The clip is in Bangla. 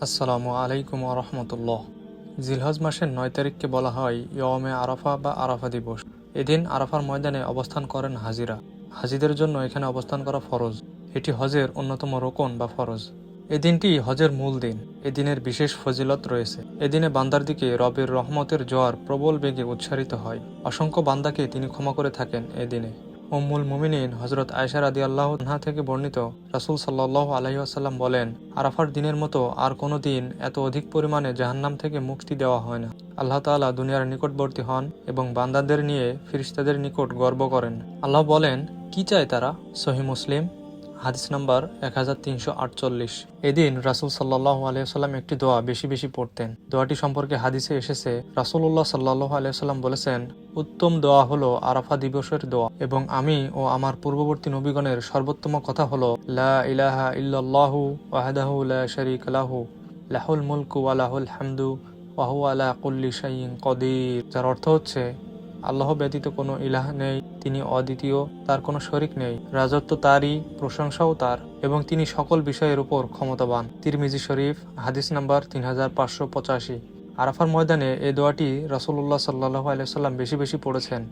আসসালামু আলাইকুম ওয়া রাহমাতুল্লাহ। জিলহজ মাসের ৯ তারিখকে বলা হয় ইয়মে আরাফা বা আরাফা দিবস। এদিন আরাফার ময়দানে অবস্থান করেন হাজিরা। হাজিদের জন্য এখানে অবস্থান করা ফরজ। এটি হজের অন্যতম রোকন বা ফরজ। এ দিনটি হজের মূল দিন। এদিনের বিশেষ ফজিলত রয়েছে। এদিনে বান্দার দিকে রবের রহমতের জোয়ার প্রবল বেগে উচ্ছারিত হয়। অসংখ্য বান্দাকে তিনি ক্ষমা করে থাকেন এদিনে। উম্মুল মুমিনিন হযরত আয়েশা রাদিয়াল্লাহু আনহা থেকে বর্ণিত, রাসূল সাল্লাল্লাহু আলাইহি ওয়াসাল্লাম বলেন, আরাফার দিনের মতো আর কোনো দিন এত অধিক পরিমাণে জাহান্নাম থেকে মুক্তি দেওয়া হয় না। আল্লাহ তাআলা দুনিয়ার নিকটবর্তী হন এবং বান্দাদের নিয়ে ফেরেশতাদের নিকট গর্ব করেন। আল্লাহ বলেন, কি চায় তারা? সহিহ মুসলিম হাদিস নাম্বার 1348। এদিন রাসূল সাল্লাল্লাহু আলাইহি ওয়াসাল্লাম একটি দোয়া বেশি বেশি পড়তেন। দোয়াটি সম্পর্কে হাদিসে এসেছে, রাসূলুল্লাহ সাল্লাল্লাহু আলাইহি ওয়াসাল্লাম বলেছেন, উত্তম দোয়া হলো আরাফা দিবসের দোয়া, এবং আমি ও আমার পূর্ববর্তী নবীগণের সর্বোত্তম কথা হলো লা ইলাহা ইল্লাল্লাহু ওয়াহদাহু লা শারীকা লাহু লাহুল মুলকু ওয়া লাহুল হামদু ওয়া হুয়া আলা কুল্লি শাইইন কদির। যার অর্থ হচ্ছে, আল্লাহ ব্যতীত কোনো ইলাহ নেই, তিনি অদ্বিতীয়, তার কোনো শরিক নেই, রাজত্ব তারই, প্রশংসাও তার, এবং তিনি সকল বিষয়ের উপর ক্ষমতাবান। তিরমিজি শরীফ হাদিস নাম্বার 3585। আরাফার ময়দানে এই দোয়াটি রাসূলুল্লাহ সাল্লাল্লাহু আলাইহি ওয়াসাল্লাম বেশি বেশি পড়েছেন।